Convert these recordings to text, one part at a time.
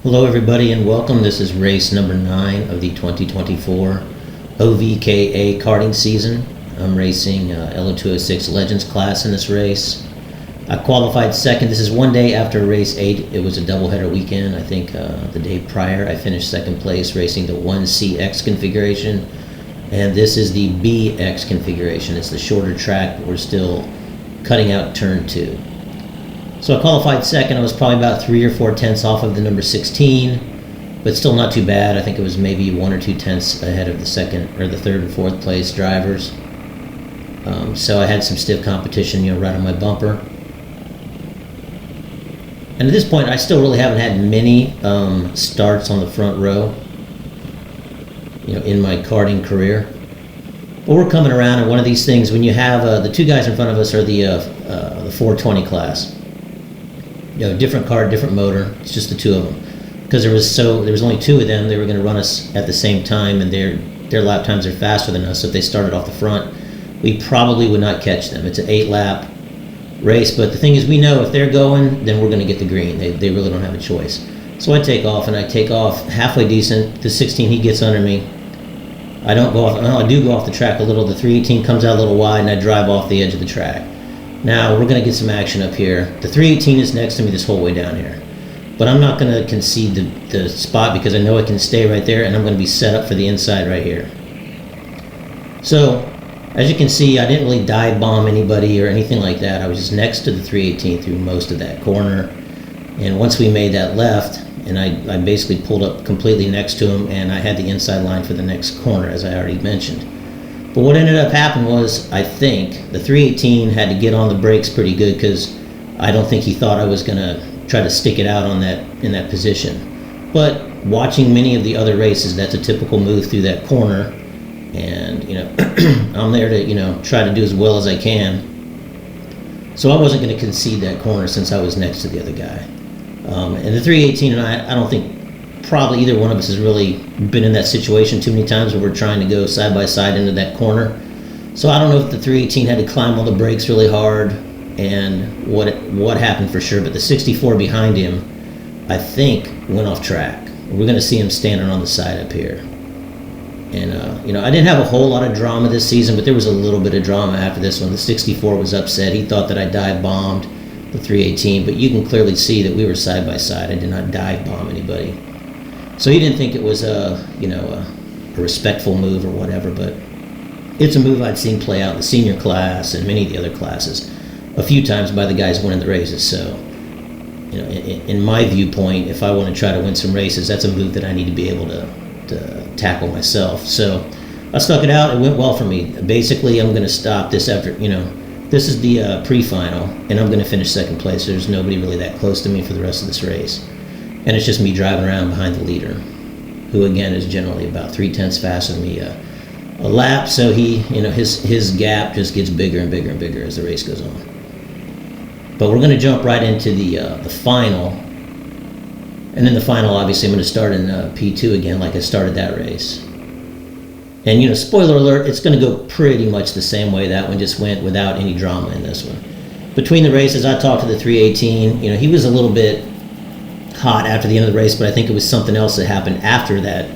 Hello everybody and welcome. This is race number 9 of the 2024 OVKA karting season. I'm racing LO206 Legends class in this race. I qualified second. This is one day after race 8. It was a doubleheader weekend. I think the day prior I finished second place racing the 1CX configuration, and this is the BX configuration. It's the shorter track, but we're still cutting out turn 2. So I qualified second. I was probably about 3 or 4 tenths off of the number 16, but still not too bad. I think it was maybe 1 or 2 tenths ahead of the second or the third and fourth place drivers. So I had some stiff competition, right on my bumper. And at this point, I still really haven't had many starts on the front row, in my karting career. But we're coming around, and one of these things, when you have the 2 guys in front of us are the 420 class. Different car, different motor. It's just the 2 of them. Because there was only 2 of them. They were going to run us at the same time, and their lap times are faster than us. So if they started off the front, we probably would not catch them. It's an 8-lap race, but the thing is, we know if they're going, then we're going to get the green. They really don't have a choice. So I take off, and I take off halfway decent. The 16, he gets under me. I don't go off. I do go off the track a little. The 318 comes out a little wide, and I drive off the edge of the track. Now, we're going to get some action up here. The 318 is next to me this whole way down here. But I'm not going to concede the spot because I know I can stay right there, and I'm going to be set up for the inside right here. So, as you can see, I didn't really dive bomb anybody or anything like that. I was just next to the 318 through most of that corner. And once we made that left, and I basically pulled up completely next to him, and I had the inside line for the next corner, as I already mentioned. But what ended up happening was, I think, the 318 had to get on the brakes pretty good because I don't think he thought I was going to try to stick it out in that position. But watching many of the other races, that's a typical move through that corner. And, I'm there to, try to do as well as I can. So I wasn't going to concede that corner since I was next to the other guy. And the 318 and I don't think probably either one of us has really been in that situation too many times where we're trying to go side by side into that corner. So I don't know if the 318 had to climb all the brakes really hard and what happened for sure, but the 64 behind him, I think, went off track. We're going to see him standing on the side up here. And, I didn't have a whole lot of drama this season, but there was a little bit of drama after this one. The 64 was upset. He thought that I dive bombed the 318, but you can clearly see that we were side by side. I did not dive bomb anybody. So he didn't think it was a respectful move or whatever, but it's a move I'd seen play out in the senior class and many of the other classes a few times by the guys winning the races. So, in my viewpoint, if I want to try to win some races, that's a move that I need to be able to tackle myself. So I stuck it out. It went well for me. Basically, I'm going to stop this after, this is the pre-final, and I'm going to finish second place. There's nobody really that close to me for the rest of this race. And it's just me driving around behind the leader, who again is generally about 3 tenths faster than me a lap. So he, his gap just gets bigger and bigger and bigger as the race goes on. But we're going to jump right into the final. And in the final, obviously, I'm going to start in P2 again, like I started that race. And spoiler alert, it's going to go pretty much the same way that one just went, without any drama in this one. Between the races, I talked to the 318. He was a little bit hot after the end of the race, but I think it was something else that happened after that,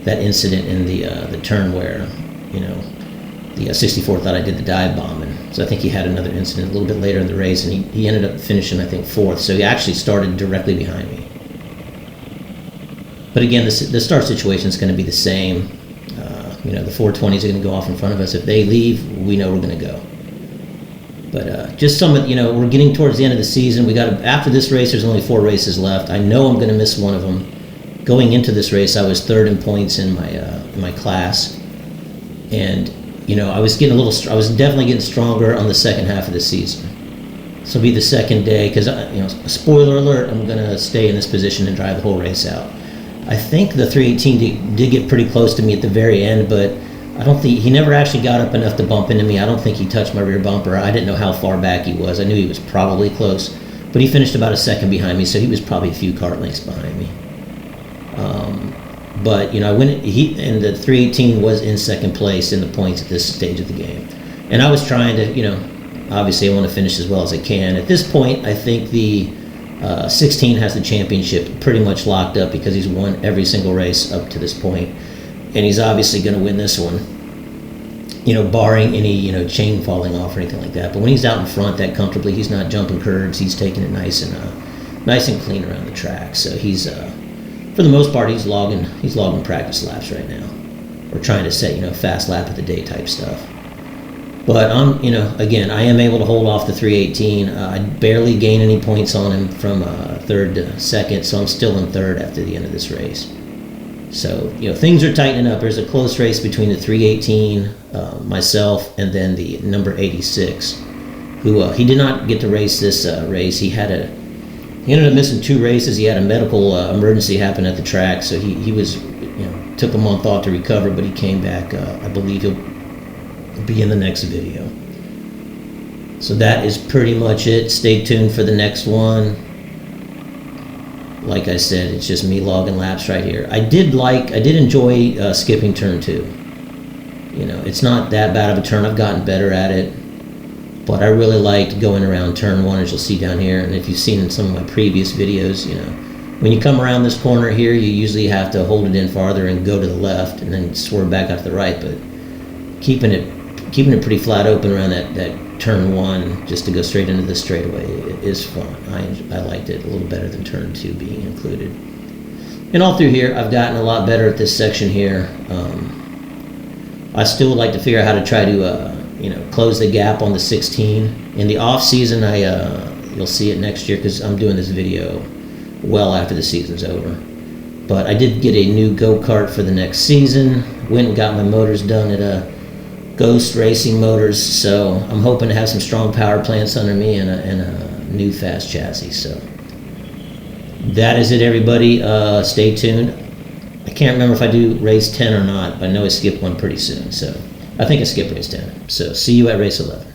that incident in the turn where, the 64 thought I did the dive bomb, and so I think he had another incident a little bit later in the race, and he ended up finishing, I think, 4th, so he actually started directly behind me. But again, the start situation is going to be the same. The 420s are going to go off in front of us. If they leave, we know we're going to go. But just some of, we're getting towards the end of the season. After this race, there's only 4 races left. I know I'm going to miss one of them. Going into this race, I was 3rd in points in my class, and I was definitely getting stronger on the second half of the season. This will be the second day because spoiler alert, I'm going to stay in this position and drive the whole race out. I think the 318 did get pretty close to me at the very end, but I don't think he never actually got up enough to bump into me. I don't think he touched my rear bumper. I didn't know how far back he was. I knew he was probably close, but he finished about a second behind me, so he was probably a few kart lengths behind me. But I went. And the 318 was in second place in the points at this stage of the game, and I was trying to, obviously I want to finish as well as I can. At this point, I think the 16 has the championship pretty much locked up because he's won every single race up to this point, and he's obviously going to win this one. Barring any chain falling off or anything like that. But when he's out in front that comfortably, he's not jumping curves. He's taking it nice and clean around the track. So he's for the most part he's logging practice laps right now. We're trying to set fast lap of the day type stuff. But again, I am able to hold off the 318. I barely gain any points on him from third to second, so I'm still in third after the end of this race. So, things are tightening up. There's a close race between the 318, myself, and then the number 86, who he did not get to race this race. He ended up missing 2 races. He had a medical emergency happen at the track, so he was, took a month off to recover, but he came back. I believe he'll be in the next video. So that is pretty much it. Stay tuned for the next one. Like I said, it's just me logging laps right here. I did enjoy skipping turn 2. It's not that bad of a turn. I've gotten better at it, but I really liked going around turn 1, as you'll see down here. And if you've seen in some of my previous videos, when you come around this corner here, you usually have to hold it in farther and go to the left and then swerve back out to the right. But keeping it pretty flat open around that turn 1 just to go straight into the straightaway is fun. I liked it a little better than turn 2 being included. And all through here, I've gotten a lot better at this section here. I still would like to figure out how to try to close the gap on the 16. In the off season, you'll see it next year because I'm doing this video well after the season's over. But I did get a new go-kart for the next season. Went and got my motors done at Ghost Racing Motors, so I'm hoping to have some strong power plants under me and a new fast chassis. So that is it, everybody. Stay tuned. I can't remember if I do race 10 or not, but I know I skip one pretty soon. So I think I skip race 10. So see you at race 11.